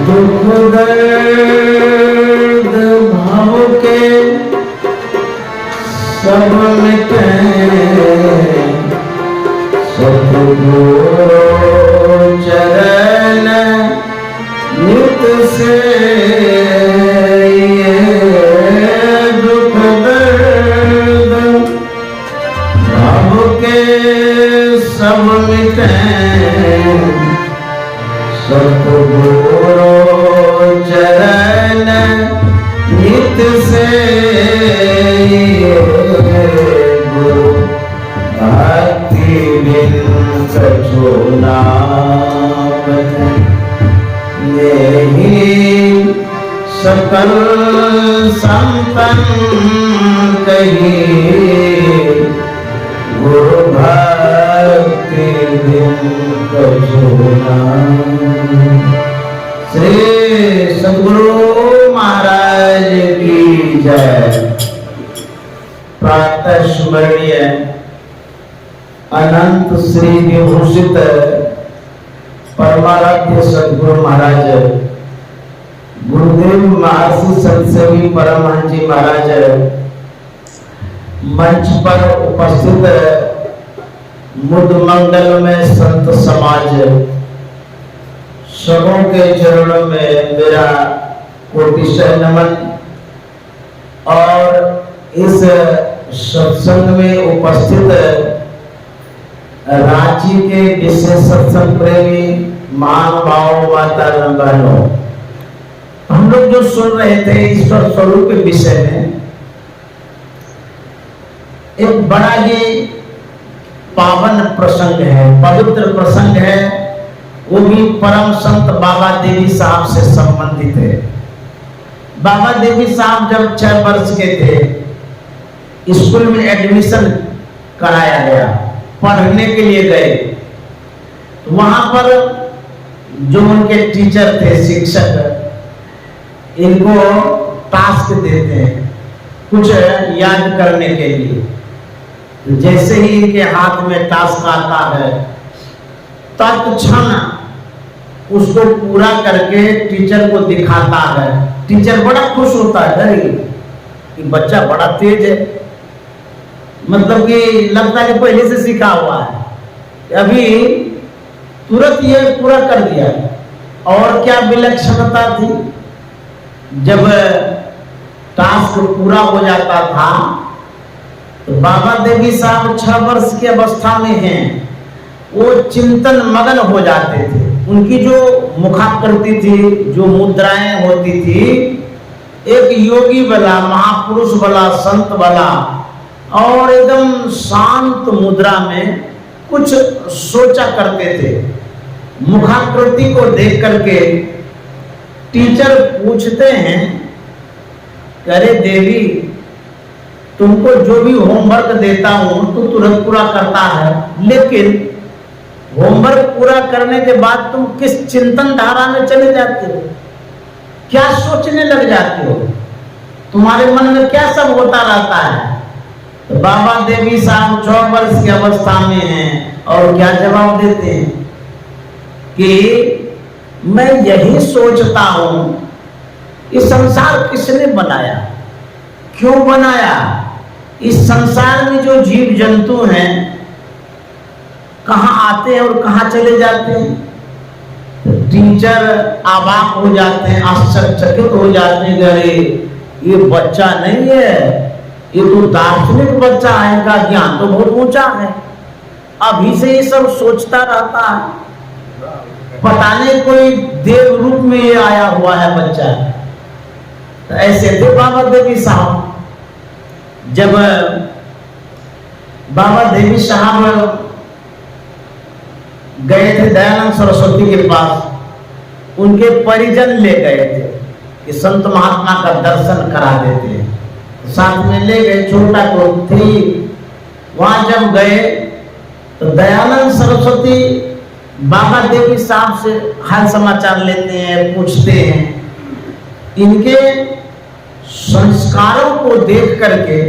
दुख दर्द भाव के सब मिटे सतगुरु चरण नित से ये दुख दर्द भाव के सब मिटे सतगुरु चरण नित से गुरु भक्ति बिन कछु नाम नहीं सकल संतन कही गुरु भक्ति बिन कछु नाम। श्री सद्गुरु महाराज की जय। प्रातः स्मरणीय अनंत श्री विभूषित परमाराध्य सद्गुरु महाराज गुरुदेव महर्षि सत्सवी परमहंस जी महाराज मंच पर उपस्थित मुद मंडल में संत समाज सबों के चरणों में मेरा कोटिशः नमन। और इस सत्संग में उपस्थित रांची के विशेष सत्संग प्रेमी महानुभाव माता बहनों, हम लोग जो सुन रहे थे ईश्वर स्वरूप के विषय में, एक बड़ा ही पावन प्रसंग है, पवित्र प्रसंग है, वो भी परम संत बाबा देवी साहब से संबंधित है। बाबा देवी साहब जब 6 वर्ष के थे स्कूल में एडमिशन कराया गया, पढ़ने के लिए गए। वहां पर जो उनके टीचर थे, शिक्षक, इनको टास्क देते हैं कुछ याद करने के लिए। जैसे ही इनके हाथ में टास्क आता है तत्क्षण उसको पूरा करके टीचर को दिखाता है। टीचर बड़ा खुश होता है कि बच्चा बड़ा तेज है, मतलब कि लगता है कि पहले से सीखा हुआ है, अभी तुरंत ये पूरा कर दिया। और क्या विलक्षणता थी, जब टास्क पूरा हो जाता था तो बाबा देवी साहब 6 वर्ष की अवस्था में हैं, वो चिंतन मगन हो जाते थे। उनकी जो मुखाकृति थी, जो मुद्राएं होती थी, एक योगी वाला, महापुरुष वाला, संत वाला, और एकदम शांत मुद्रा में कुछ सोचा करते थे। मुखाकृति को देख करके टीचर पूछते हैं, अरे देवी, तुमको जो भी होमवर्क देता हूं तो तुरंत पूरा करता है, लेकिन होमवर्क पूरा करने के बाद तुम किस चिंतन धारा में चले जाते हो, क्या सोचने लग जाते हो, तुम्हारे मन में क्या सब होता रहता है। तो बाबा देवी साहब 6 वर्ष की अवस्था में हैं और क्या जवाब देते हैं कि मैं यही सोचता हूं कि संसार किसने बनाया, क्यों बनाया, इस संसार में जो जीव जंतु हैं कहां आते हैं और कहां चले जाते हैं। तो टीचर अवाक हो जाते हैं, आश्चर्यचकित हो जाते हैं, अरे ये बच्चा नहीं है, ये तो दार्शनिक बच्चा है, इनका ज्ञान तो बहुत ऊंचा है, अभी से ये सब सोचता रहता है, पता नहीं कोई देव रूप में ये आया हुआ है बच्चा। तो ऐसे थे बाबा देवी साहब। जब बाबा देवी साहब गए थे दयानंद सरस्वती के पास, उनके परिजन ले गए थे कि संत महात्मा का दर्शन करा देते हैं, साथ में ले गए, छोटा तो थी। वहां जब गए तो दयानंद सरस्वती बाबा देवी साहब से हाल समाचार लेते हैं, पूछते हैं। इनके संस्कारों को देख करके,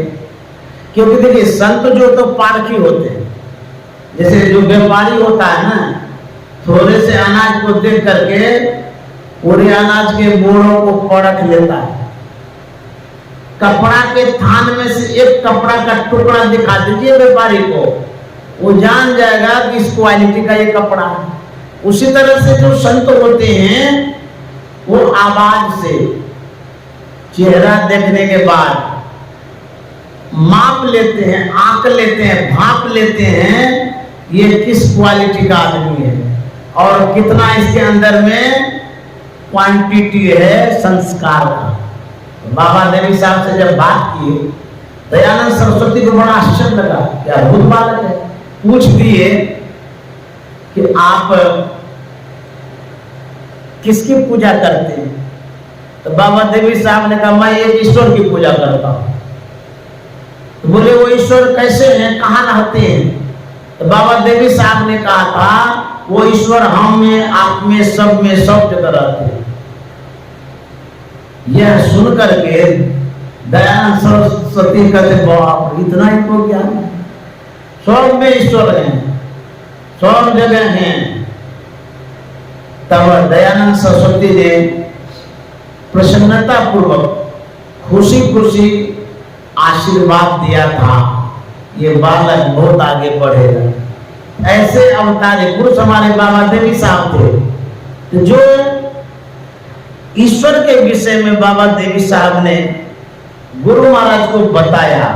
क्योंकि देखिए संत जो तो पारखी होते हैं, जैसे जो व्यापारी होता है ना, थोड़े से अनाज को देख करके पूरे अनाज के बोरों को परख लेता है। कपड़ा के थान में से एक कपड़ा का टुकड़ा दिखा दीजिए व्यापारी को, वो जान जाएगा कि इस क्वालिटी का ये कपड़ा है। उसी तरह से जो संत होते हैं वो आवाज से, चेहरा देखने के बाद माप लेते हैं, आंक लेते हैं, भाप लेते हैं ये किस क्वालिटी का आदमी है और कितना इसके अंदर में क्वांटिटी है संस्कार का। बाबा देवी साहब से जब बात की, दयानंद सरस्वती को बड़ा आश्चर्य लगा, क्या अद्भुत बात है। पूछ दिए कि आप किसकी पूजा करते हैं? तो बाबा देवी साहब ने कहा मैं एक ईश्वर की पूजा करता हूं। तो बोले वो ईश्वर कैसे हैं, कहाँ रहते हैं? तो बाबा देवी साहब ने कहा था वो ईश्वर हम में, आप में, सब जगह रहते हैं। यह सुन करके दयानंद सरस्वती कहते बाप इतना इनको ज्ञान है, सब में ईश्वर हैं, सब जगह हैं। तब दयानंद सरस्वती ने प्रसन्नता पूर्वक खुशी खुशी आशीर्वाद दिया था, ये बालक बहुत आगे बढ़ेगा। ऐसे अवतारी पुरुष हमारे बाबा देवी साहब थे, जो ईश्वर के विषय में बाबा देवी साहब ने गुरु महाराज को बताया।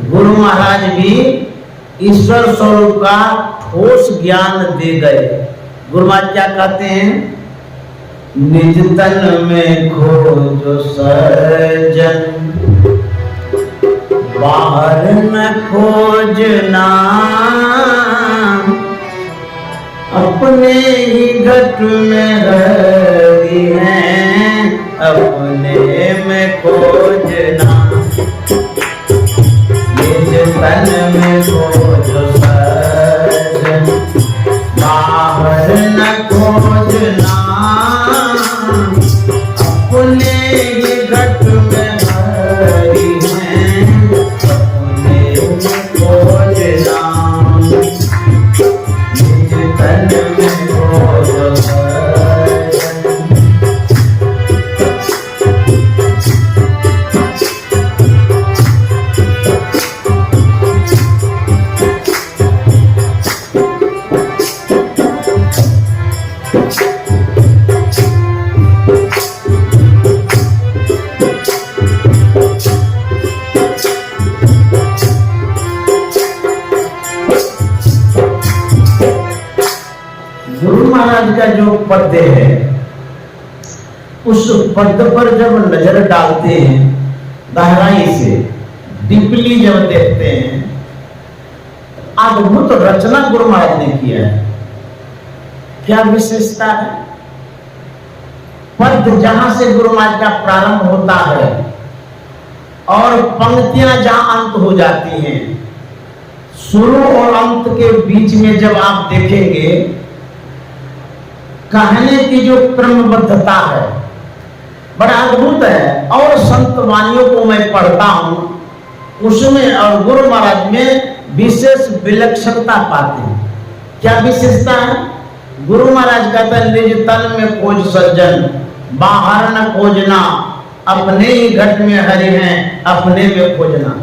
गुरु महाराज भी ईश्वर स्वरूप का ठोस ज्ञान दे गए। गुरु महाराज क्या कहते हैं? निज तन में खोजो सज्जन, बाहर न खोजना, अपने ही घट में रही हैं, अपने में खोजना। निज तन में खोजो सज्जन, बाहर न खोजना, अपने ही घट में रही हैं, अपने में खोजना। निज तन में खोजो सज्जन। गुरु महाराज का जो पद है, उस पद पर जब नजर डालते हैं गहराई से, डीपली जब देखते हैं, अद्भुत रचना गुरु महाराज ने किया है। क्या विशेषता है? पद जहां से गुरु महाराज का प्रारंभ होता है और पंक्तियां जहां अंत हो जाती हैं, शुरू और अंत के बीच में जब आप देखेंगे, कहने की जो क्रमबद्धता है बड़ा अद्भुत है। और संत वाणियों को मैं पढ़ता हूं, उसमें और गुरु महाराज में विशेष विलक्षणता पाते हैं। क्या विशेषता है? गुरु महाराज कहते हैं निज तन में खोज सज्जन, बाहर न खोजना, अपने ही घट में हरि हैं, अपने में खोजना।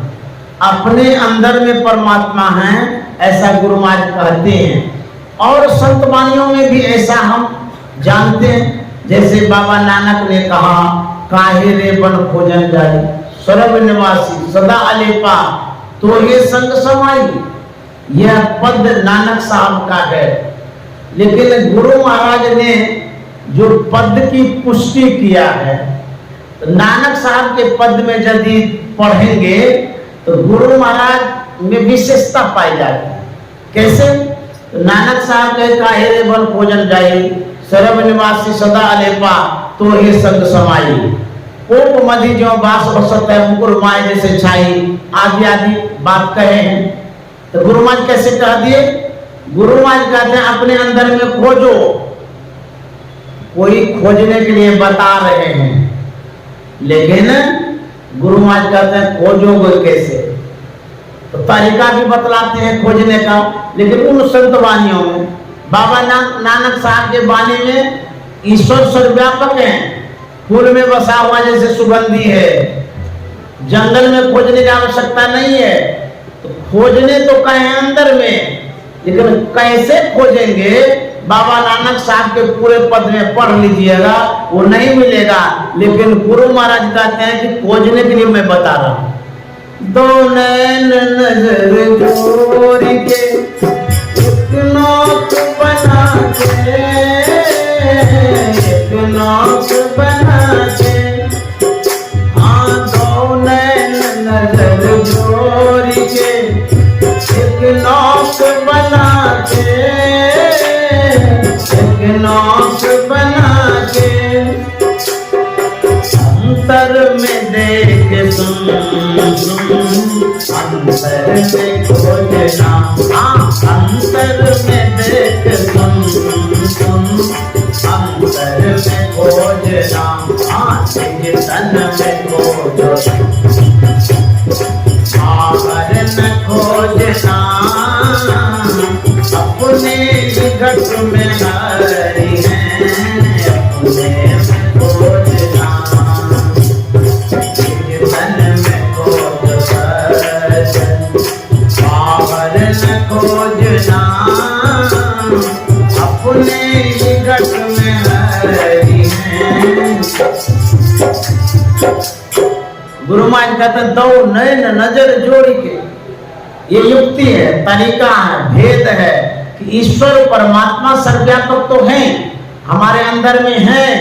अपने अंदर में परमात्मा है, ऐसा गुरु महाराज कहते हैं। और संत वाणियों में भी ऐसा हम जानते हैं। जैसे बाबा नानक ने कहा, काहे रे बन खोजन जाई, सर्व निवासी सदा अलेपा, तो ये संग समाई। यह पद नानक साहब का है। लेकिन गुरु महाराज ने जो पद की पुष्टि किया है, तो नानक साहब के पद में यदि पढ़ेंगे तो गुरु महाराज में विशेषता पाई जाती है। कैसे? तो नानक साहब के काहे रे बन खोजन जाई, सर्व निवासी सदा अलेपा, तो ये संग समाई। ओप मधि जो बास बसत है, मुकुर माय जैसे छाई, आदि आदि बात कहे हैं। तो गुरु महाराज कैसे कह दिए? गुरु महाराज कहते हैं अपने अंदर में खोजो। कोई खोजने के लिए बता रहे हैं, लेकिन गुरु महाराज कहते हैं खोजोगे कैसे? तो तरीका भी बतलाते हैं खोजने का। लेकिन उन संत वाणियों में, बाबा नानक साहब के वाणी में ईश्वर सर्वव्यापक है, फूल में बसा हुआ जैसे सुगंधी है, जंगल में खोजने की आवश्यकता नहीं है। तो खोजने तो कहें अंदर में, लेकिन कैसे खोजेंगे? बाबा नानक साहब के पूरे पद में पढ़ लीजिएगा, वो नहीं मिलेगा। लेकिन गुरु महाराज कहते हैं कि खोजने के लिए मैं बता रहा हूं। दो नैन नजर जोड़ के एक नौक बना के, एक नौक बना के, हाँ दो नैन नजर जोड़ के एक नौक बना के, एक नौक बना के, अंतर में देख सुन अंतर में खोजना, हाँ अंतर में देख सुन अंतर में खोजना, हाँ तन में खोजना, बाहर न खोजना, अपने घट में हरी है, अपने में खोजना, तन में खोजना, बाहर न खोजना, अपने घट में हरी है। गुरु महाराज कहते हैं दो नैन नजर जोड़ के, ये युक्ति है, तरीका है, भेद है कि ईश्वर परमात्मा सर्वव्यापक तो हैं, हमारे अंदर में हैं,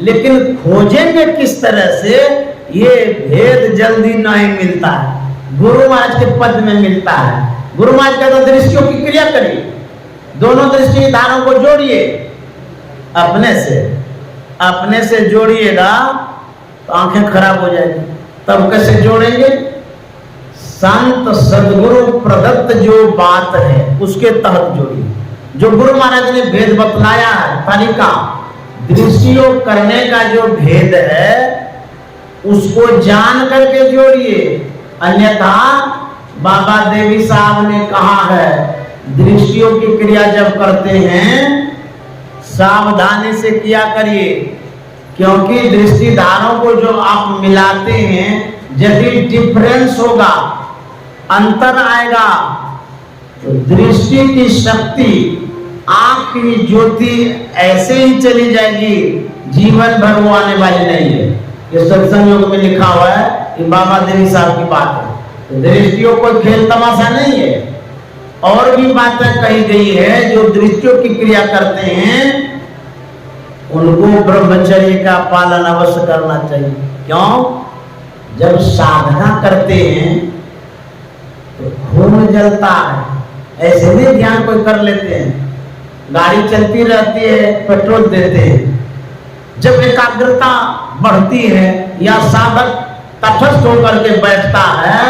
लेकिन खोजेंगे किस तरह से, ये भेद जल्दी नहीं मिलता है, गुरु महाराज के पद में मिलता है। गुरु महाराज कहते हैं दृष्टियों की क्रिया करिए, दोनों दृष्टि धारों को जोड़िए अपने से जोड़िएगा तो आंखें खराब हो जाएगी। तब कैसे जोड़ेंगे? संत सदगुरु प्रदत्त जो बात है उसके तहत जोड़िए। जो गुरु महाराज ने भेद बतलाया है, तरीका दृष्टियोग करने का जो भेद है उसको जान करके जोड़िए। अन्यथा बाबा देवी साहब ने कहा है दृष्टियों की क्रिया जब करते हैं सावधानी से किया करिए, क्योंकि दृष्टिधारों को जो आप मिलाते हैं यदि डिफरेंस होगा, अंतर आएगा, तो दृष्टि की शक्ति, आंख की ज्योति ऐसे ही चली जाएगी, जीवन भर वो आने वाली नहीं है। ये सत्संग योग में लिखा हुआ है कि बाबा देवी साहब की बात है। तो दृष्टियों कोई खेल तमाशा नहीं है, और भी बातें कही गई है। जो दृष्टियों की क्रिया करते हैं उनको ब्रह्मचर्य का पालन अवश्य करना चाहिए। क्यों? जब साधना करते हैं तो खून जलता है, ऐसे भी ध्यान कोई कर लेते हैं, गाड़ी चलती रहती है, पेट्रोल देते हैं, जब एकाग्रता बढ़ती है या साधक तटस्थ होकर के बैठता है,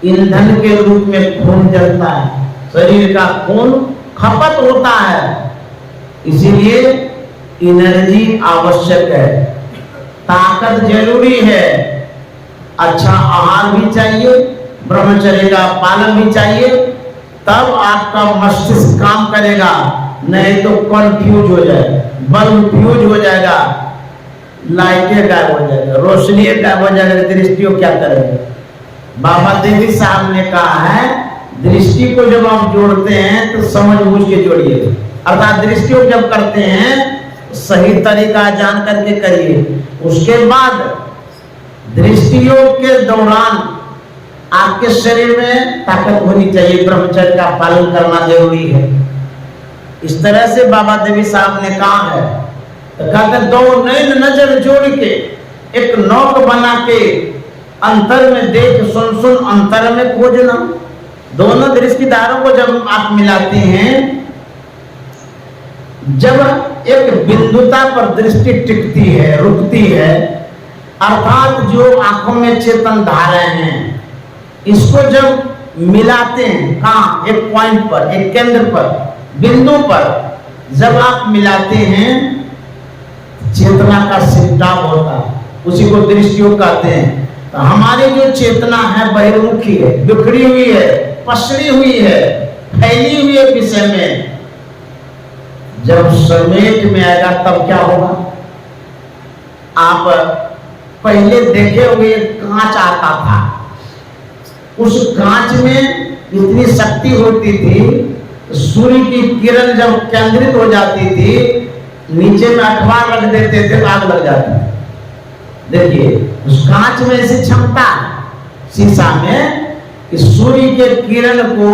ईंधन के रूप में खून जलता है, शरीर का खून खपत होता है। इसीलिए एनर्जी आवश्यक है, ताकत जरूरी है, अच्छा आहार भी चाहिए, ब्रह्मचर्य का पालन भी चाहिए, तब आपका मस्तिष्क काम करेगा। नहीं तो कंफ्यूज हो जाएगा, बल्ब फ्यूज हो जाएगा, लाइटें गायब हो जाएगा, रोशनी गायब हो जाएगा, दृष्टियों क्या करेंगे? बाबा देवी साहब ने कहा है दृष्टि को जब आप जोड़ते हैं तो समझ बूझ के जोड़िए, अर्थात दृष्टियों जब करते हैं सही तरीका जान करके करिए। उसके बाद दृष्टियों के दौरान आपके शरीर में ताकत होनी चाहिए, ब्रह्मचर्य का पालन करना जरूरी है। इस तरह से बाबा देवी साहब ने कहा है, तो कहते दो नैन नजर जोड़ के एक नौक बना के, अंतर में देख सुन सुन अंतर में खोजना। दोनों दृष्टिधारों को जब आप मिलाते हैं, जब एक बिंदुता पर दृष्टि टिकती है, रुकती है, अर्थात जो आंखों में चेतन धाराएं हैं इसको जब मिलाते हैं, कहाँ? एक पॉइंट पर, एक केंद्र पर, बिंदु पर जब आप मिलाते हैं चेतना का सिद्धांत होता है, उसी को दृष्टियोग कहते हैं। तो हमारी जो चेतना है बहिर्मुखी है, बिखरी हुई है, पसरी हुई है, फैली हुई है विषय में। जब समेट में आएगा तब क्या होगा? आप पहले देखे होंगे कांच आता था, उस कांच में इतनी शक्ति होती थी, सूर्य की किरण जब केंद्रित हो जाती थी, नीचे में अखबार रख देते थे, आग लग जाती। देखिए उस कांच में ऐसी क्षमता शीशा में कि सूर्य के किरण को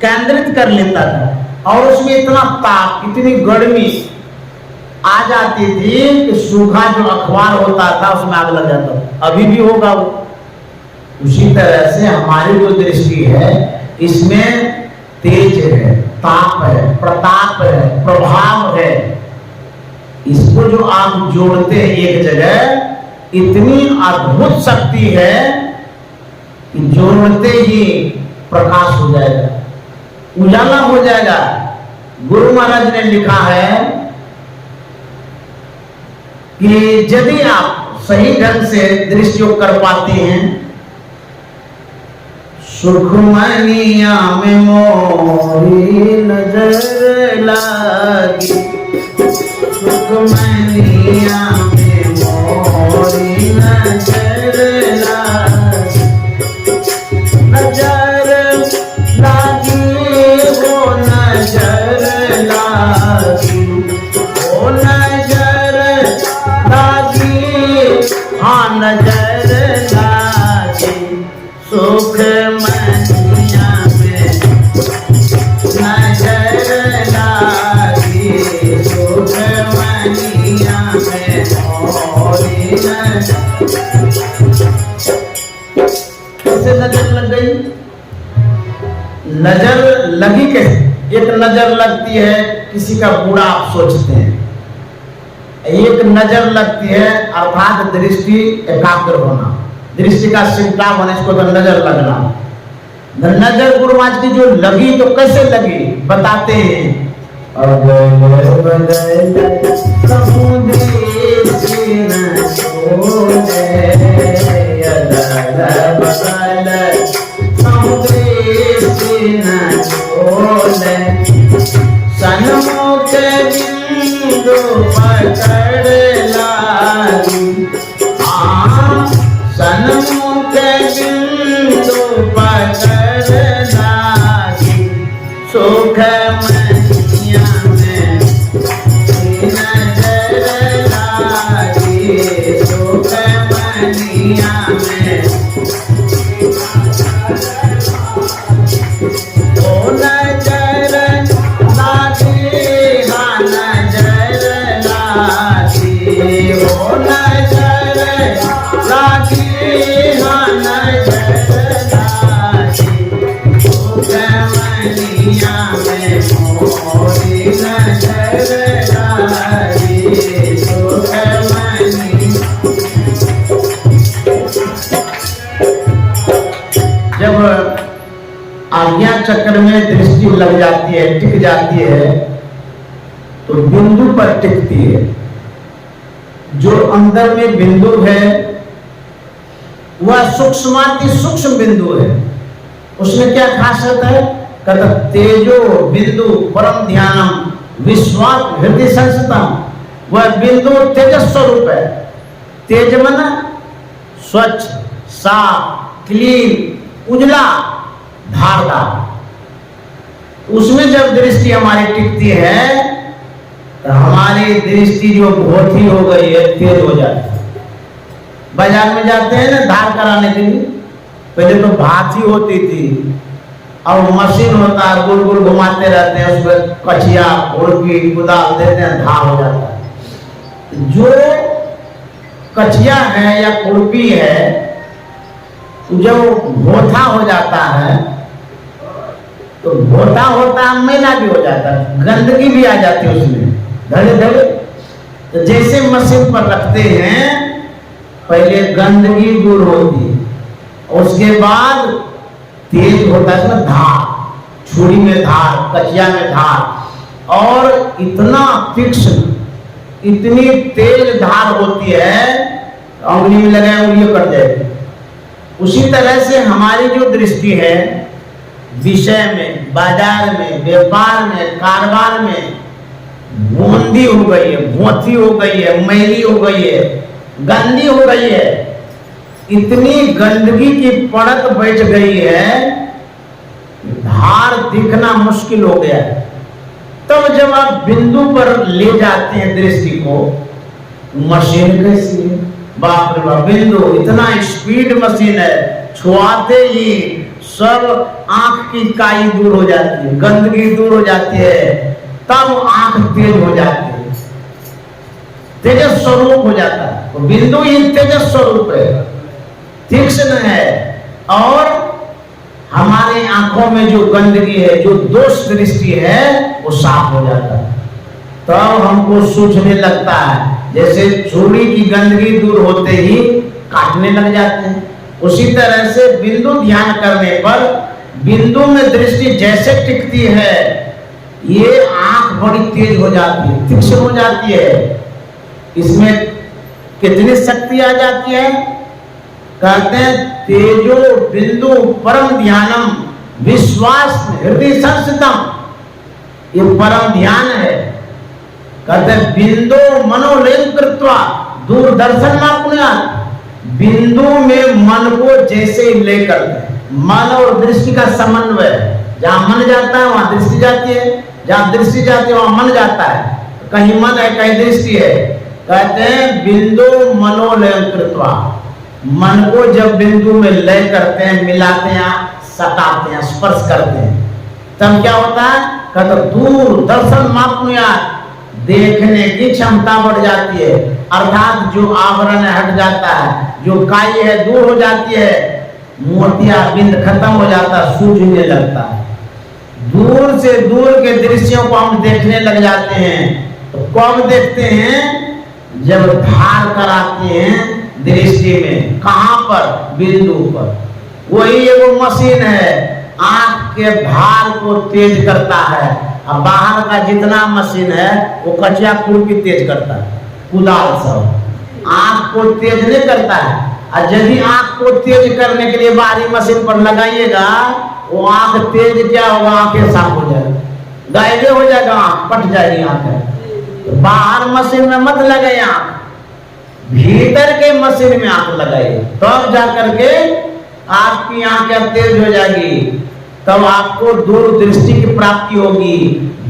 केंद्रित कर लेता था और उसमें इतना ताप, इतनी गर्मी आ जाती थी कि सूखा जो अखबार होता था उसमें आग लग जाता। अभी भी होगा वो। उसी तरह से हमारी जो दृष्टि है इसमें तेज है, ताप है, प्रताप है, प्रभाव है। इसको जो आप जोड़ते हैं एक जगह, इतनी अद्भुत शक्ति है कि जोड़ते ही प्रकाश हो जाएगा, उजाला हो जाएगा। गुरु महाराज ने लिखा है कि यदि आप सही ढंग से दृष्टि योग कर पाते हैं, सुखमनिया में मोरी नजर लागी, सुखमनिया में मोरी नजर लागी, नजर लागी वो नजर लागी, वो नजर लागी, हाँ नजर लागी, सुख मनिया में नजर लागी, सुख मनिया में मोरी नजर। कैसे नजर लग गई? नजर लगी कैसे? एक नजर लगती है किसी का बुरा आप सोचते हैं, एक नजर लगती है अर्थात दृष्टि एकाग्र होना, दृष्टि का सिमटाव होना, इसको तो नजर लगना। नजर गुरु महाराज की जो लगी तो कैसे लगी बताते हैं। सन्मुख बिंदु पकड़ लागी, हाँ सन्मुख बिंदु पकड़ लागी, सुख मनिया में नजर लागी, सुख मनिया में ओ नजर लागी, हाँ नजर लागी, ओ नजर लागी, हाँ नजर लागी, सुख मनिया में मोरी नजर लागी, सुख मनिया। जब आज्ञा चक्र में दृष्टि लग जाती है, टिक जाती है, तो बिंदु पर टिकती है। जो अंदर में बिंदु है वह सूक्ष्माति सूक्ष्म बिंदु है। उसमें क्या खासियत है? कहता तेजो बिंदु परम ध्यानम विश्वास हृदय संस्थितम। वह बिंदु तेजस स्वरूप है। तेज मन स्वच्छ, साफ, क्लीन, उजला, धारदार। उसमें जब दृष्टि हमारी टिकती है तो हमारी दृष्टि जो भोथी हो गई है तेज हो जाती है। बाजार में जाते हैं ना धार कराने के लिए, पहले तो भाथी होती थी, अब मशीन होता है, गोल गोल घुमाते रहते हैं, उसमें कचिया खुरपी कुदाल देते हैं, धार हो जाता है। जो कचिया है या खुरपी है, जब भोथा हो जाता है तो भोथा होता है, मैला भी हो जाता है, गंदगी भी आ जाती है उसमें धड़े धड़े। तो जैसे मशीन पर रखते हैं, पहले गंदगी दूर होती है, उसके बाद तेज होता है इसमें धार, छुरी में धार, कचिया में धार, और इतना तीक्ष्ण, इतनी तेज धार होती है, उंगली में लगाए उंगली कट जाएगी। उसी तरह से हमारी जो दृष्टि है विषय में, बाजार में, व्यापार में, कारोबार में, बूंदी हो गई है, भोथी हो गई है, मैली हो गई है, गंदी हो गई है, इतनी गंदगी की परत बैठ गई है, धार दिखना मुश्किल हो गया है। तब जब आप बिंदु पर ले जाते हैं दृष्टि को, मशीन कैसी है, बाप रे बाप, बिंदु इतना स्पीड मशीन है, छुआते ही सब आंख की काई दूर हो जाती है, गंदगी दूर हो जाती है, तब आंख तेज हो जाती है, तेजस स्वरूप हो जाता है। तो बिंदु ही तेजस स्वरूप है, तीक्ष्ण है, और हमारी आंखों में जो गंदगी है, जो दोष दृष्टि है, वो साफ हो जाता है। तब हमको सूझने लगता है, जैसे चूड़ी की गंदगी दूर होते ही काटने लग जाते हैं, उसी तरह से बिंदु ध्यान करने पर बिंदु में दृष्टि जैसे टिकती है, ये आंख बड़ी तेज हो जाती है, तीक्ष्ण हो जाती है। इसमें कितनी शक्ति आ जाती है? कहते हैं तेजो बिंदु परम ध्यानम विश्वास हृदय संस्थितम, ये परम ध्यान है। कहते हैं बिंदु मनोलय कृत्वा दूरदर्शन मापुण्यात्, बिंदु में मन को जैसे ले करते हैं, मन और दृष्टि का समन्वय, जहां मन जाता है वहां दृष्टि जाती है, जहां दृष्टि जाती है वहां मन जाता है, कहीं मन है कहीं दृष्टि है। कहते हैं बिंदु मनोलय कृत्वा, मन को जब बिंदु में लय करते हैं, मिलाते हैं, सटाते हैं, स्पर्श करते हैं, तब क्या होता है? कहते दूर दर्शन मापुण्यात्, देखने की क्षमता बढ़ जाती है, अर्थात जो आवरण हट जाता है, जो काई है दूर हो जाती है, मोतिया बिंद खत्म हो जाता है, सूझने लगता है। दूर से दूर के दृश्यों को हम देखने लग जाते हैं। तो कब देखते हैं? जब धार कराते हैं दृष्टि में, कहां पर? बिंदु पर। वही वो मशीन है, आंख के भार को तेज करता है। अब बाहर का जितना मशीन है वो कचिया खुरपी तेज करता है, कुदाल सब, आंख को तेज नहीं करता है। और यदि आंख को तेज करने के लिए बाहरी मशीन पर लगाइएगा, वो आंख तेज क्या होगा? आंखें साफ हो जाएगी, गायबे हो जाएगा, आंख पट जाएगी आंखें। तो बाहर मशीन में मत लगाइए आंख, भीतर के मशीन में आंख लगाइए, तब जाकर के आपकी आंखें तेज हो जाएगी, तब आपको दूरदृष्टि की प्राप्ति होगी,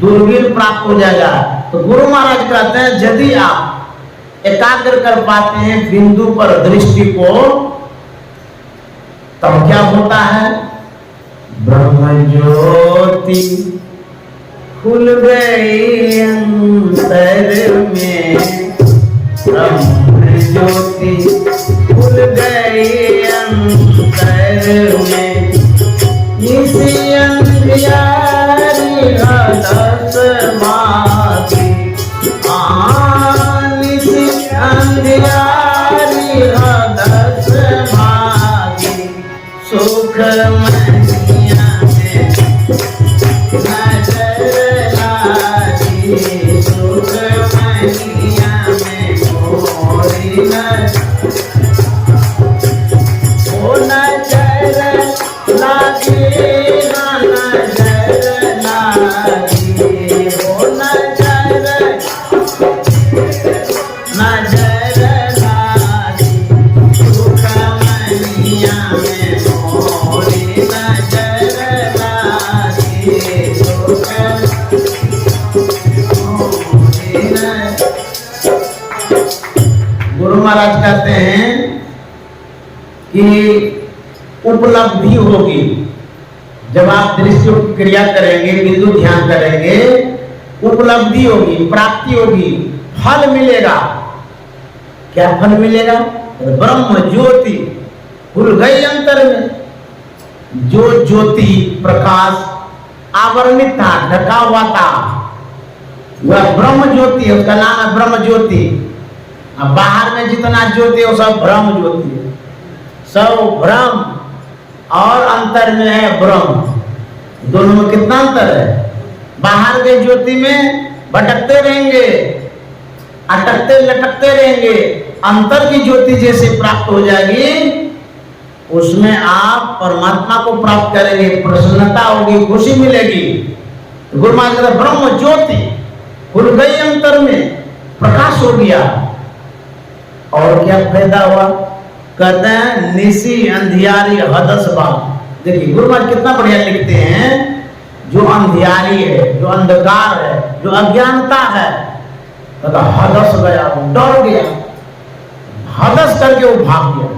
दूरबीन प्राप्त हो जाएगा। तो गुरु महाराज कहते हैं यदि आप एकाग्र कर पाते हैं बिंदु पर दृष्टि को, तब क्या होता है? ब्रह्म ज्योति खुल गई अंतर में, ब्रह्म ज्योति खुल गई अंतर में, इसी अंधियारी हालत माती, इसी अंधियारी हालत माती, सुख मनिया में नजर लागी, सुख मनिया में मोरी नजर लागी, नजर लागी, हो नजर लागी, सुख मनिया में मोरी नजर लागी, सुख मोरी नजर। गुरु महाराज कहते हैं कि उपलब्धि होगी जब आप दृश्य की क्रिया करेंगे, बिंदु ध्यान करेंगे, उपलब्धि होगी, प्राप्ति होगी, फल मिलेगा। क्या फल मिलेगा? ब्रह्म ज्योति खुल गई अंतर में, जो ज्योति प्रकाश आवरणित था, ढका हुआ था, वह ब्रह्म ज्योति है, उसका नाम है ब्रह्म ज्योति। अब बाहर में जितना ज्योति है वो सब ब्रह्म ज्योति है, सब ब्रह्म, और अंतर में है ब्रह्म। दोनों में कितना अंतर है? बाहर के ज्योति में भटकते रहेंगे, अटकते लटकते रहेंगे, अंतर की ज्योति जैसे प्राप्त हो जाएगी, उसमें आप परमात्मा को प्राप्त करेंगे, प्रसन्नता होगी, खुशी मिलेगी। गुरु महाराज ब्रह्म ज्योति खुल गई अंतर में, प्रकाश हो गया। और क्या फायदा हुआ? कहते हैं निसी अंधियारी हदस बाग। देखिए गुरु महाराज कितना बढ़िया लिखते हैं, जो अंधियारी है, जो अंधकार है, जो अज्ञानता है, कहता हदस गया, डर गया, हदस करके वो भाग गया,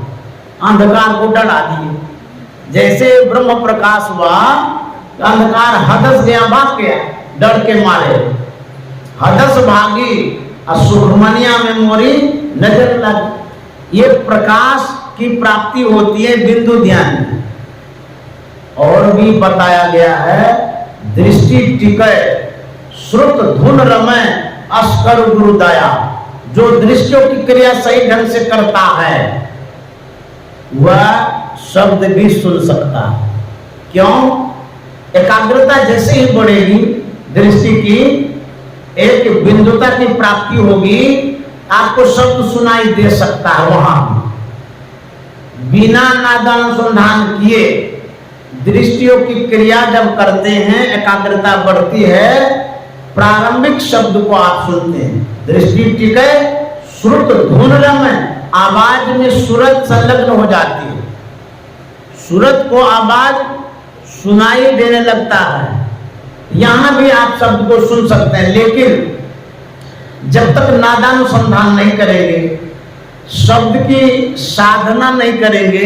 अंधकार को डरा दिए। जैसे ब्रह्म प्रकाश हुआ, अंधकार हदस गया, भाग गया डर के मारे, हदस भागी और सुखमनिया में मोरी नजर लगी। ये प्रकाश की प्राप्ति होती है बिंदु ध्यान में। और भी बताया गया है, दृष्टि टिके श्रुत धुन रमय अस्कर गुरुदया। जो दृष्टियों की क्रिया सही ढंग से करता है वह शब्द भी सुन सकता है। क्यों? एकाग्रता जैसे ही बढ़ेगी दृष्टि की, एक बिंदुता की प्राप्ति होगी, आपको शब्द सुनाई दे सकता है। वहां बिना नादानुसंधान किए दृष्टियों की क्रिया जब करते हैं, एकाग्रता बढ़ती है, प्रारंभिक शब्द को आप सुनते हैं। दृष्टि टिके श्रुत धुन रमय, आवाज में सूरत संलग्न हो जाती है, सूरत को आवाज सुनाई देने लगता है। यहां भी आप शब्द को सुन सकते हैं, लेकिन जब तक नादानुसंधान नहीं करेंगे, शब्द की साधना नहीं करेंगे,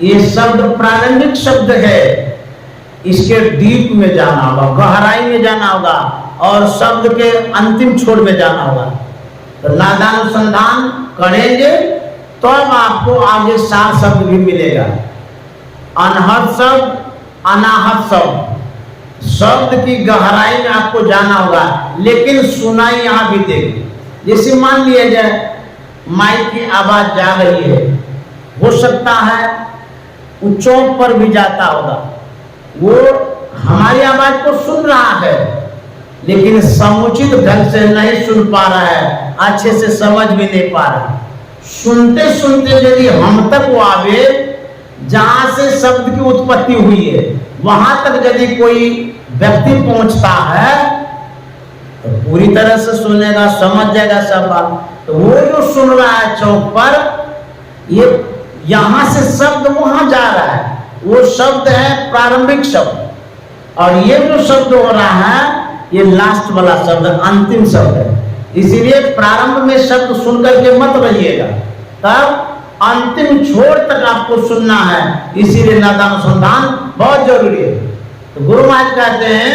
ये शब्द प्रारंभिक शब्द है, इसके डीप में जाना होगा, गहराई में जाना होगा, और शब्द के अंतिम छोर में जाना होगा। तो नादानुसंधान करेंगे तो अब आपको आगे 4 शब्द भी मिलेगा। अनहद शब्द, अनाहत शब्द, शब्द की गहराई में आपको जाना होगा, लेकिन सुनाई यहां भी देगी। जैसे मान लिया जाए माइक की आवाज जा रही है, हो सकता है वो चौक पर भी जाता होगा, वो हमारी आवाज को सुन रहा है, लेकिन समुचित ढंग से नहीं सुन पा रहा है, अच्छे से समझ भी नहीं पा रहा। सुनते सुनते यदि हम तक वो आवे, जहां से शब्द की उत्पत्ति हुई है, वहां तक यदि कोई व्यक्ति पहुंचता है तो पूरी तरह से सुनेगा, समझ जाएगा सब बात। तो वो जो सुन रहा है चौक पर, ये यहां से शब्द वहां जा रहा है, वो शब्द है प्रारंभिक शब्द, और ये जो शब्द हो रहा है ये लास्ट वाला शब्द, अंतिम शब्द है। इसीलिए प्रारंभ में शब्द सुनकर के मत रहिएगा, तब अंतिम छोर तक आपको सुनना है। इसीलिए नादानुसंधान बहुत जरूरी है। तो गुरु महाराज कहते हैं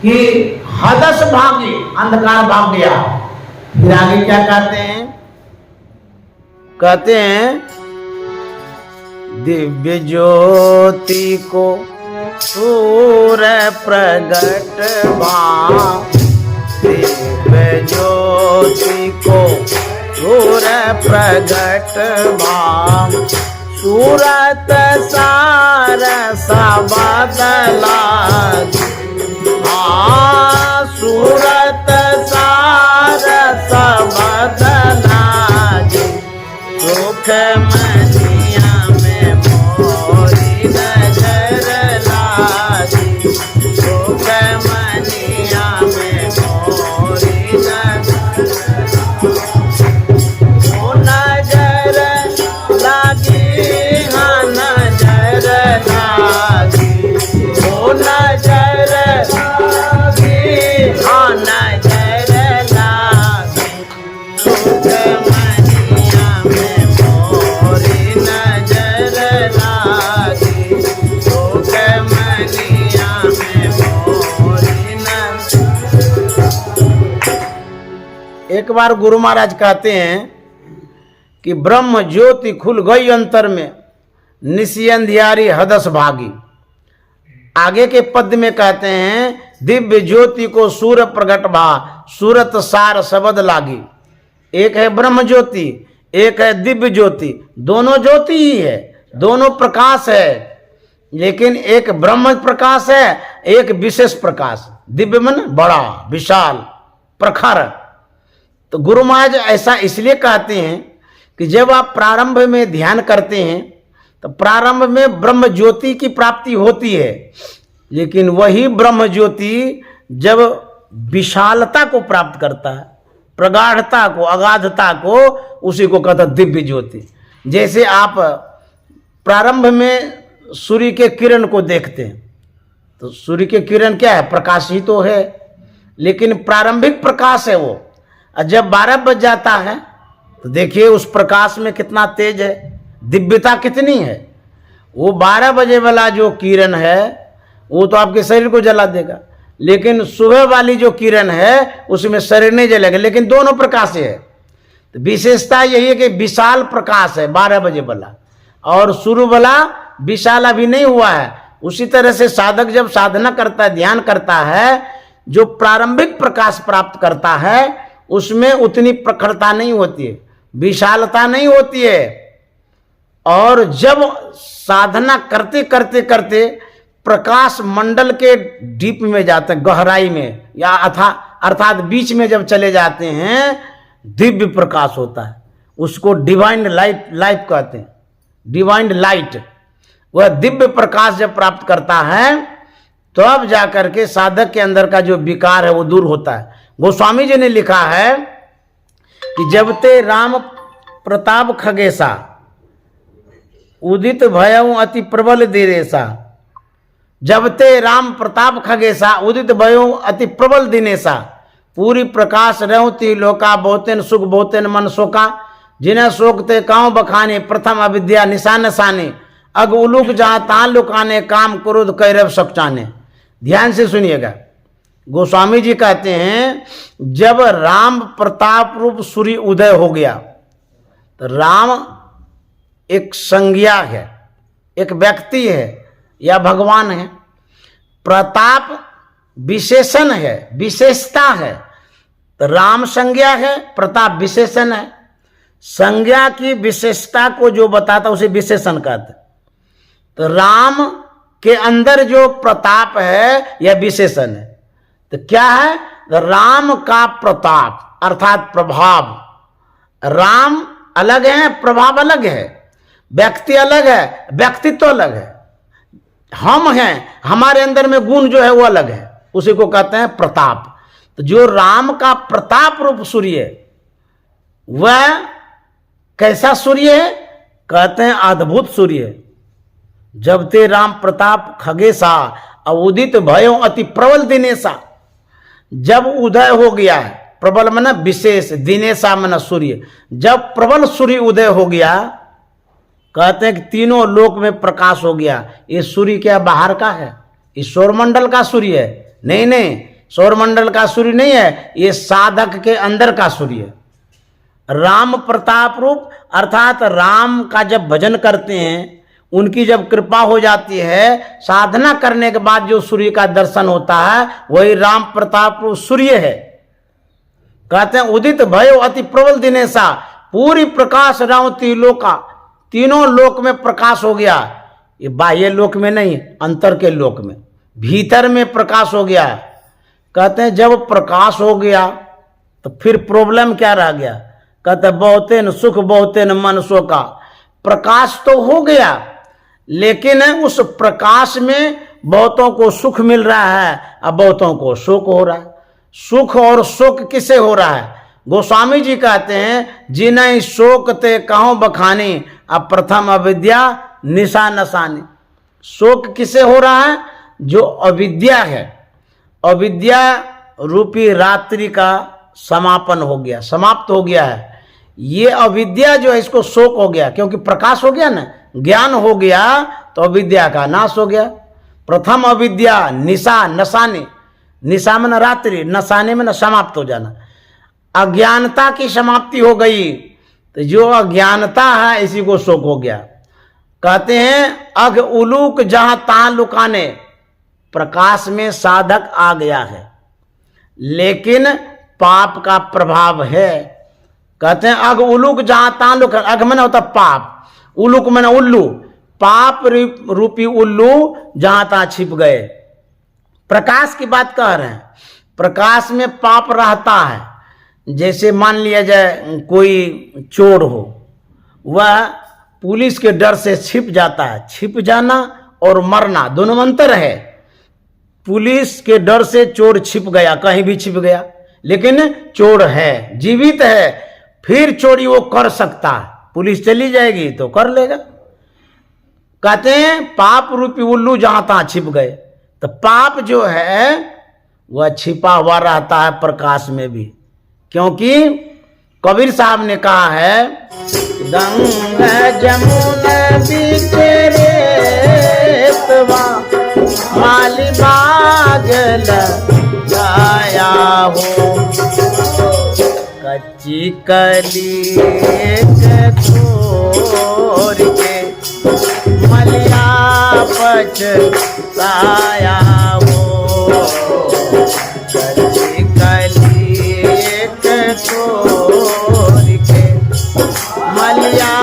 कि हदस भागी, अंधकार भाग गया। फिर आगे क्या कहते हैं? कहते हैं दिव्य ज्योति को सूर्य प्रगट भाव, दिव्य ज्योति को सूर्य प्रगट भाव, सूरत सार सबदला, हाँ सूरत सार सबदला, सुख मनिया में मोरी नजर लागी, सुख मनिया में मोरी नजर लागी, हाँ नजर लागी, ओ नजर लागी, हाँ नजर लागी, सुख मनिया में मोरी नजर लागी, सुख मनिया में मोरी नजर। एक बार गुरु महाराज कहते हैं कि ब्रह्म ज्योति खुल गई अंतर में, निसी अंधियारी हदस भागी। आगे के पद में कहते हैं दिव्य ज्योति को सूर्य प्रगट भा, सूरत सार सबद लागी। एक है ब्रह्म ज्योति, एक है दिव्य ज्योति, दोनों ज्योति ही है, दोनों प्रकाश है, लेकिन एक ब्रह्म प्रकाश है, एक विशेष प्रकाश। दिव्य मन बड़ा विशाल प्रखर। तो गुरु महाराज ऐसा इसलिए कहते हैं कि जब आप प्रारंभ में ध्यान करते हैं तो प्रारंभ में ब्रह्म ज्योति की प्राप्ति होती है, लेकिन वही ब्रह्म ज्योति जब विशालता को प्राप्त करता है, प्रगाढ़ता को, अगाधता को, उसी को कहता है दिव्य ज्योति। जैसे आप प्रारंभ में सूर्य के किरण को देखते हैं तो सूर्य के किरण क्या है? प्रकाश ही तो है, लेकिन प्रारंभिक प्रकाश है वो। और जब 12 बज जाता है तो देखिए उस प्रकाश में कितना तेज है, दिव्यता कितनी है। वो 12 बजे वाला जो किरण है वो तो आपके शरीर को जला देगा, लेकिन सुबह वाली जो किरण है उसमें शरीर नहीं जलेगा, लेकिन दोनों प्रकाश है। तो विशेषता यही है कि विशाल प्रकाश है 12 बजे वाला, और शुरू वाला विशाल अभी नहीं हुआ है। उसी तरह से साधक जब साधना करता है, ध्यान करता है, जो प्रारंभिक प्रकाश प्राप्त करता है उसमें उतनी प्रखरता नहीं होती है, विशालता नहीं होती है। और जब साधना करते करते करते प्रकाश मंडल के डीप में जाते हैं, गहराई में, या अर्थात बीच में जब चले जाते हैं, दिव्य प्रकाश होता है। उसको डिवाइन लाइट कहते हैं, डिवाइन लाइट। वह दिव्य प्रकाश जब प्राप्त करता है तो अब जाकर के साधक के अंदर का जो विकार है वो दूर होता है। गोस्वामी जी ने लिखा है कि जब ते राम प्रताप खगेसा, उदित भयउ अति प्रबल दिनेसा। जब ते राम प्रताप खगेसा, उदित भयउ अति प्रबल दिनेसा। पूरी प्रकाश रहती लोका, बहुतेन सुख बहुतेन मन शोका। जिन्हें शोकते काँव बखाने, प्रथम अविद्या निशान साने। अग उलूक जहाँ तान लुकाने, काम क्रोध कैरव सकचाने। ध्यान से सुनिएगा, गोस्वामी जी कहते हैं जब राम प्रताप रूप सूर्य उदय हो गया, तो राम एक संज्ञा है, एक व्यक्ति है या भगवान है। प्रताप विशेषण है, विशेषता है। तो राम संज्ञा है, प्रताप विशेषण है। संज्ञा की विशेषता को जो बताता उसे विशेषण कहते। तो राम के अंदर जो प्रताप है यह विशेषण है। तो क्या है? राम का प्रताप अर्थात प्रभाव। राम अलग है, प्रभाव अलग है, व्यक्ति अलग है, व्यक्तित्व अलग है। हम हैं, हमारे अंदर में गुण जो है वो अलग है, उसी को कहते हैं प्रताप। तो जो राम का प्रताप रूप सूर्य है वह कैसा सूर्य है? कहते हैं अद्भुत सूर्य है। जब ते राम प्रताप खगेसा, उदित भयो अति प्रबल दिनेसा। जब उदय हो गया है, प्रबल मन विशेष, दिनेसा मन सूर्य। जब प्रबल सूर्य उदय हो गया, कहते हैं कि तीनों लोक में प्रकाश हो गया। ये सूर्य क्या बाहर का है? ये सौरमंडल का सूर्य है? नहीं नहीं, सौरमंडल का सूर्य नहीं है, ये साधक के अंदर का सूर्य है। राम प्रताप रूप अर्थात राम का जब भजन करते हैं, उनकी जब कृपा हो जाती है, साधना करने के बाद जो सूर्य का दर्शन होता है वही राम प्रताप रूप सूर्य है। कहते हैं उदित भयो अति प्रबल दिनेसा। पूरी प्रकाश रावती लोका, तीनों लोक में प्रकाश हो गया। ये बाह्य लोक में नहीं, अंतर के लोक में, भीतर में प्रकाश हो गया। कहते हैं जब प्रकाश हो गया तो फिर प्रॉब्लम क्या रह गया? कहते बहुतेन सुख बहुतेन मन शोका। प्रकाश तो हो गया, लेकिन उस प्रकाश में बहुतों को सुख मिल रहा है और बहुतों को शोक हो रहा है। सुख और शोक किसे हो रहा है? गोस्वामी जी कहते हैं जिन्हें शोक ते कहो बखानी, अब प्रथम अविद्या निशा नसानी। शोक किसे हो रहा है? जो अविद्या है। अविद्या रूपी रात्रि का समापन हो गया, समाप्त हो गया है। ये अविद्या जो है इसको शोक हो गया, क्योंकि प्रकाश हो गया ना, ज्ञान हो गया तो अविद्या का नाश हो गया। प्रथम अविद्या निशा नसाने, निशा में न रात्रि, नसाने में न समाप्त हो जाना। अज्ञानता की समाप्ति हो गई, तो जो अज्ञानता है इसी को शोक हो गया। कहते हैं अग उलूक जहां तां लुकाने। प्रकाश में साधक आ गया है, लेकिन पाप का प्रभाव है। कहते हैं अग उलूक जहां तां लुकाने। अग मन होता पाप, उलूक मन उल्लू। पाप रूपी उल्लू जहां तहां छिप गए। प्रकाश की बात कह रहे हैं। प्रकाश में पाप रहता है। जैसे मान लिया जाए कोई चोर हो, वह पुलिस के डर से छिप जाता है। छिप जाना और मरना दोनों में अंतर है। पुलिस के डर से चोर छिप गया, कहीं भी छिप गया, लेकिन चोर है, जीवित है, फिर चोरी वो कर सकता है। पुलिस चली जाएगी तो कर लेगा। कहते हैं पाप रूपी उल्लू जहां तहां छिप गए। तो पाप जो है वह छिपा हुआ रहता है प्रकाश में भी, क्योंकि कबीर साहब ने कहा है गंगा जमुना बीच रेतवा माली बाग लगाया हो, कच्ची कली एक छोर के मलिया पछताया हो, कच्ची कली एक छोर के मलिया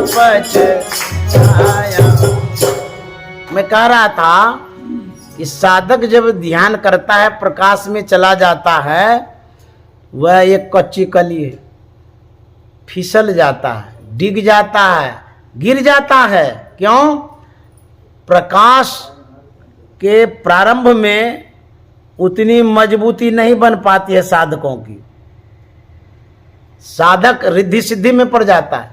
पछताया। मैं कह रहा था कि साधक जब ध्यान करता है, प्रकाश में चला जाता है, वह एक कच्ची कली है, फिसल जाता है, डिग जाता है, गिर जाता है। क्यों? प्रकाश के प्रारंभ में उतनी मजबूती नहीं बन पाती है साधकों की। साधक रिद्धि सिद्धि में पड़ जाता है,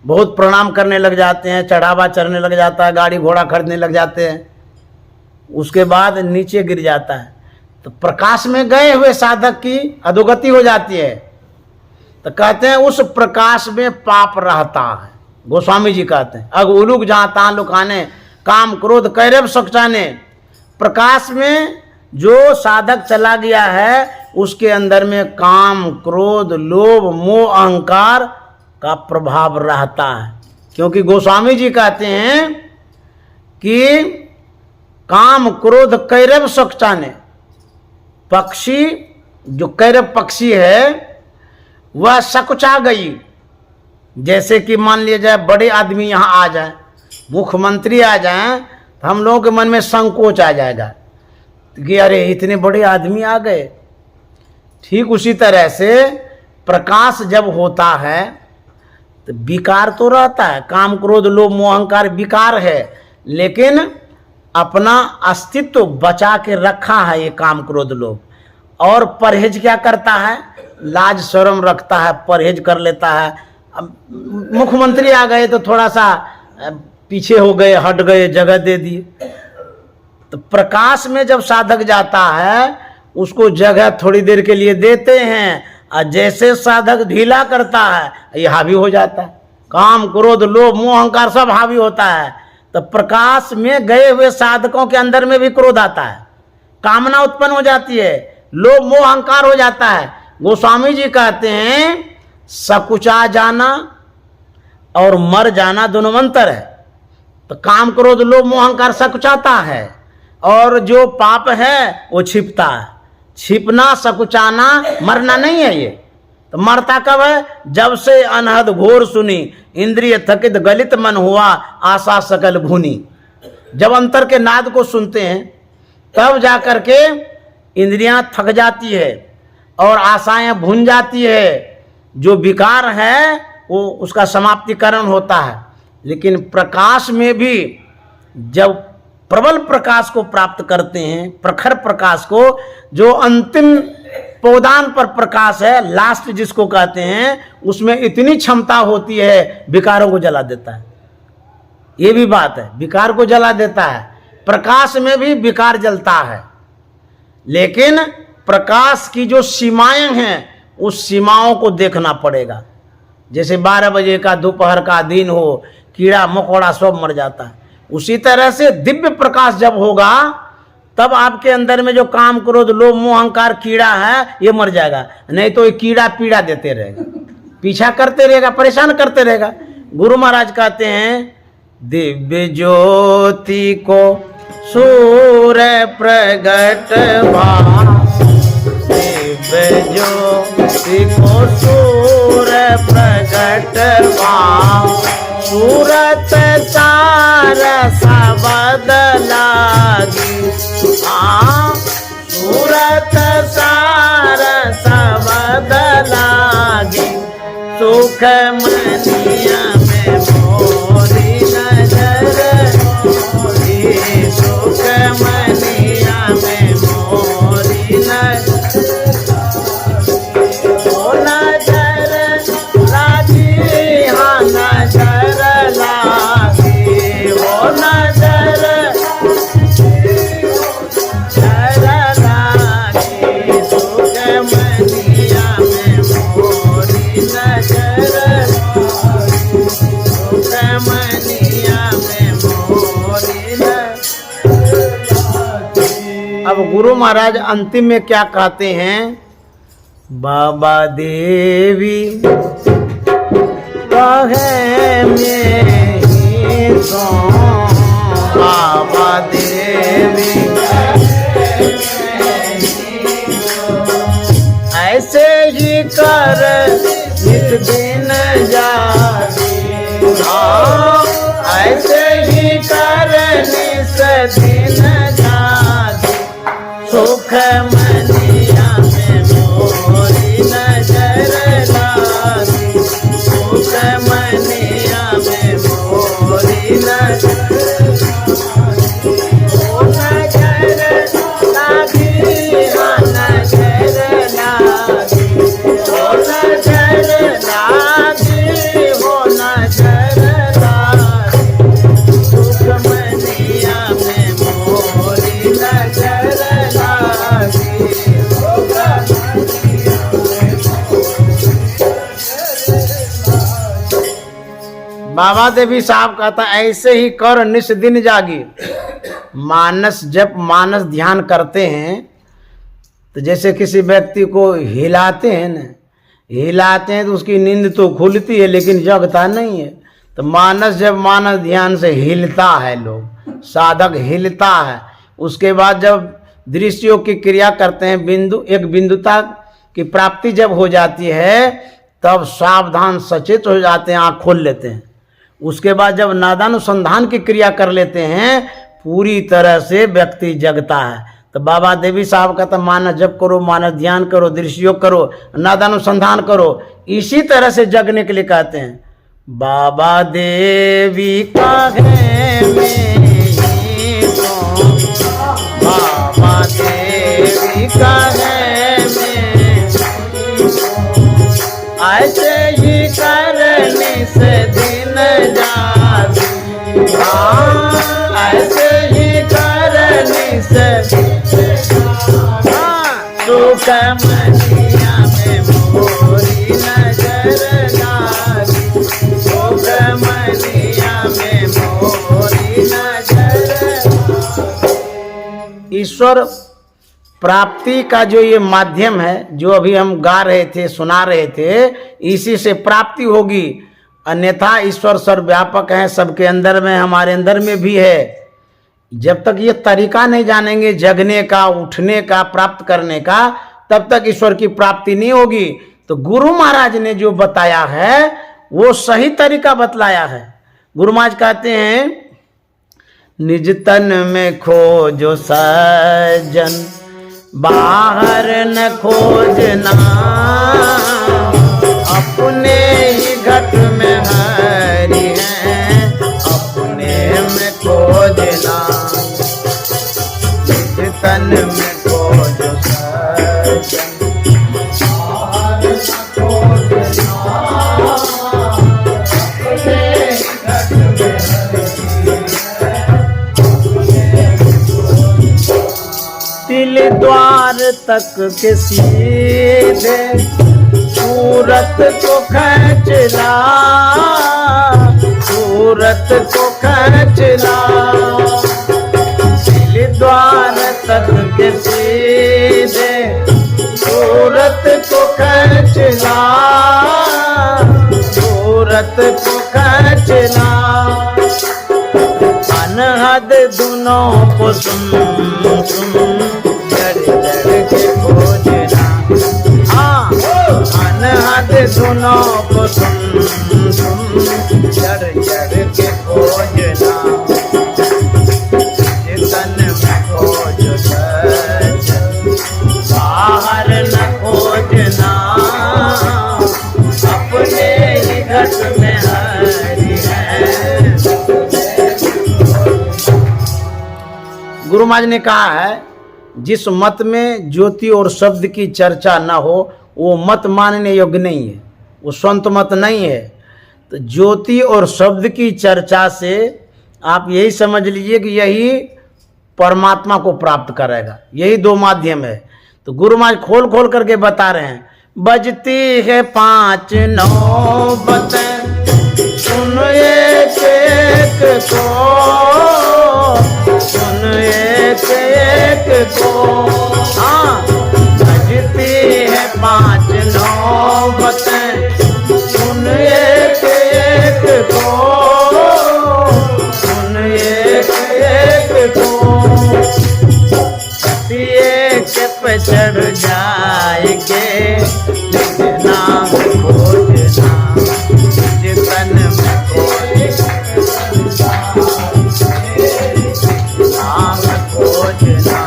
बहुत प्रणाम करने लग जाते हैं, चढ़ावा चढ़ने लग जाता है, गाड़ी घोड़ा खरीदने लग जाते हैं, उसके बाद नीचे गिर जाता है। तो प्रकाश में गए हुए साधक की अधोगति हो जाती है। तो कहते हैं उस प्रकाश में पाप रहता है। गोस्वामी जी कहते हैं अग उलुक जहां तां लुकाने काम क्रोध कैरव सकचाने। प्रकाश में जो साधक चला गया है उसके अंदर में काम क्रोध लोभ मोह अहंकार का प्रभाव रहता है। क्योंकि गोस्वामी जी कहते हैं कि काम क्रोध कैरव सकचाने, पक्षी जो कैरव पक्षी है वह सकुचा गई। जैसे कि मान लिया जाए बड़े आदमी यहाँ आ जाए, मुख्यमंत्री आ जाए, तो हम लोगों के मन में संकोच आ जाएगा कि अरे इतने बड़े आदमी आ गए। ठीक उसी तरह से प्रकाश जब होता है तो विकार तो रहता है, काम क्रोध लोभ मोह अहंकार विकार है, लेकिन अपना अस्तित्व बचा के रखा है ये काम क्रोध लोभ। और परहेज क्या करता है? लाज शर्म रखता है, परहेज कर लेता है। अब मुख्यमंत्री आ गए तो थोड़ा सा पीछे हो गए, हट गए, जगह दे दिए। तो प्रकाश में जब साधक जाता है उसको जगह थोड़ी देर के लिए देते हैं, और जैसे साधक ढीला करता है ये हावी हो जाता है, काम क्रोध लोभ मोह अहंकार सब हावी होता है। तो प्रकाश में गए हुए साधकों के अंदर में भी क्रोध आता है, कामना उत्पन्न हो जाती है, लोभ मोह अहंकार हो जाता है। गोस्वामी जी कहते हैं सकुचा जाना और मर जाना दोनों अंतर है। तो काम क्रोध लोभ मोह अहंकार सकुचाता है, और जो पाप है वो छिपता है। छिपना सकुचाना मरना नहीं है। ये तो मरता कब है? जब से अनहद घोर सुनी इंद्रिय थकित गलित मन हुआ आशा सकल भूनी। जब अंतर के नाद को सुनते हैं तब जाकर के इंद्रियां थक जाती है और आशाएं भून जाती है। जो विकार है वो उसका समाप्तिकरण होता है। लेकिन प्रकाश में भी जब प्रबल प्रकाश को प्राप्त करते हैं, प्रखर प्रकाश को, जो अंतिम पौदान पर प्रकाश है, लास्ट जिसको कहते हैं, उसमें इतनी क्षमता होती है विकारों को जला देता है। ये भी बात है, विकार को जला देता है। प्रकाश में भी विकार जलता है, लेकिन प्रकाश की जो सीमाएं हैं उस सीमाओं को देखना पड़ेगा। जैसे 12 बजे का दोपहर का दिन हो, कीड़ा मकोड़ा सब मर जाता है। उसी तरह से दिव्य प्रकाश जब होगा तब आपके अंदर में जो काम क्रोध लोभ मोह अहंकार कीड़ा है ये मर जाएगा। नहीं तो ये कीड़ा पीड़ा देते रहेगा, पीछा करते रहेगा, परेशान करते रहेगा। गुरु महाराज कहते हैं दिव्य ज्योति को सूर्य प्रगट भा, दिव्य ज्योति को सूर्य प्रगट भा, सूरत सार सबद लागी। सूरत सार सबद लागी, सुख मनिया में मोरी नजर, सुख मनिया नजर सुख मनिया में मोरी नजर। अब गुरु महाराज अंतिम में क्या कहते हैं? बाबा देवी कहे में ही सो, बाबा देवी ऐसे ही कर नित दिन जागी, ऐसे ही कर नित दिन जागी सुख मनिया में मोरी नजर लागी, सुख मनिया में मोरी नजर बाबा देवी साहब कहता ऐसे ही कर निस दिन जागी। मानस जब मानस ध्यान करते हैं तो जैसे किसी व्यक्ति को हिलाते हैं ना, हिलाते हैं तो उसकी नींद तो खुलती है लेकिन जगता नहीं है। तो मानस जब मानस ध्यान से हिलता है, लोग साधक हिलता है, उसके बाद जब दृश्यों की क्रिया करते हैं, बिंदु एक बिंदुता की प्राप्ति जब हो जाती है तब सावधान सचेत हो जाते हैं, आँख खोल लेते हैं। उसके बाद जब नादानुसंधान की क्रिया कर लेते हैं पूरी तरह से व्यक्ति जगता है। तो बाबा देवी साहब का तो मानस जप करो, मानस ध्यान करो, दृश्य योग करो, नादानुसंधान करो, इसी तरह से जगने के लिए कहते हैं। बाबा देवी का है में तो, बाबा देवी का है में ऐसे ही करने से दिन जागी, ऐसे ही करने से सुख मनिया में मोरी नजर लागी, सुख मनिया में मोरी नजर। ईश्वर प्राप्ति का जो ये माध्यम है, जो अभी हम गा रहे थे, सुना रहे थे, इसी से प्राप्ति होगी। अन्यथा ईश्वर सर्वव्यापक है, सबके अंदर में, हमारे अंदर में भी है। जब तक ये तरीका नहीं जानेंगे जगने का, उठने का, प्राप्त करने का, तब तक ईश्वर की प्राप्ति नहीं होगी। तो गुरु महाराज ने जो बताया है वो सही तरीका बतलाया है। गुरु महाराज कहते हैं निज तन में खोजो सज्जन बाहर न खोजना, अपने ही घट में हरि है, अपने में खोजना। निज तन में खोजो सज्जन बाहर न खोजना, अपने ही घट में दिल द्वार तक के सीधे सूरत को खींचना, सूरत को खींचना। दिल द्वार तक के सीधे सूरत को खींचना, सूरत को खींचना। अनहद दुनों को सुन सुन जड़ जड़ के खोजना, हाँ अनहद दुनों को सुन सुन जड़ जड़ के खोजना। तन में खोज सज्जन बाहर न खोजना, अपने ही घट में हरि है। गुरु महाराज ने कहा है जिस मत में ज्योति और शब्द की चर्चा न हो वो मत मानने योग्य नहीं है, वो संत मत नहीं है। तो ज्योति और शब्द की चर्चा से आप यही समझ लीजिए कि यही परमात्मा को प्राप्त करेगा, यही दो माध्यम है। तो गुरु महाराज खोल खोल करके बता रहे हैं बजती है 5 नौबत, सुन एक एक को, सुन एक एक को। हाँ, बजती है 5 नौबत, सुन एक एक को, सुन एक एक को। एक पे चढ़ जाएंगे, लिखना खोजना, जितन में खोजना, नाम खोजना,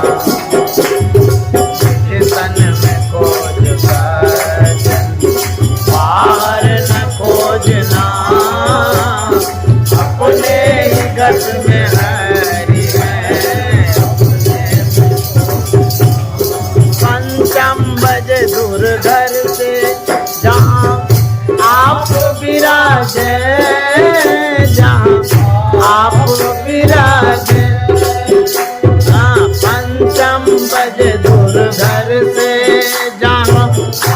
जितन में खोज भजन, बाहर न खोजना, अपने ही घर में हरि है। पंचम बजे दूर घर से जहाँ आप विराजे, जहाँ आप विराजे। हाँ, पंचम बजे दूर घर से जहाँ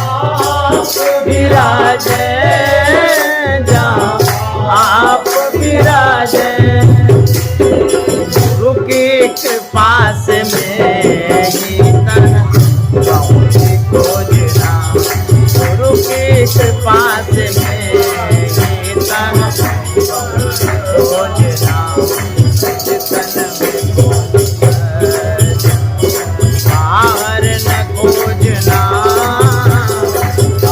आप विराजे, जहाँ आप विराजे। गुरु की कृपा से मेरी खोजना, गुरु की कृपा से मेरी तन खोजना, बाहर न खोजना,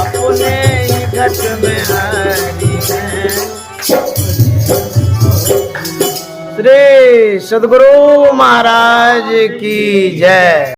अपने ही घट में हरि है। श्री सद्गुरु महाराज की जय।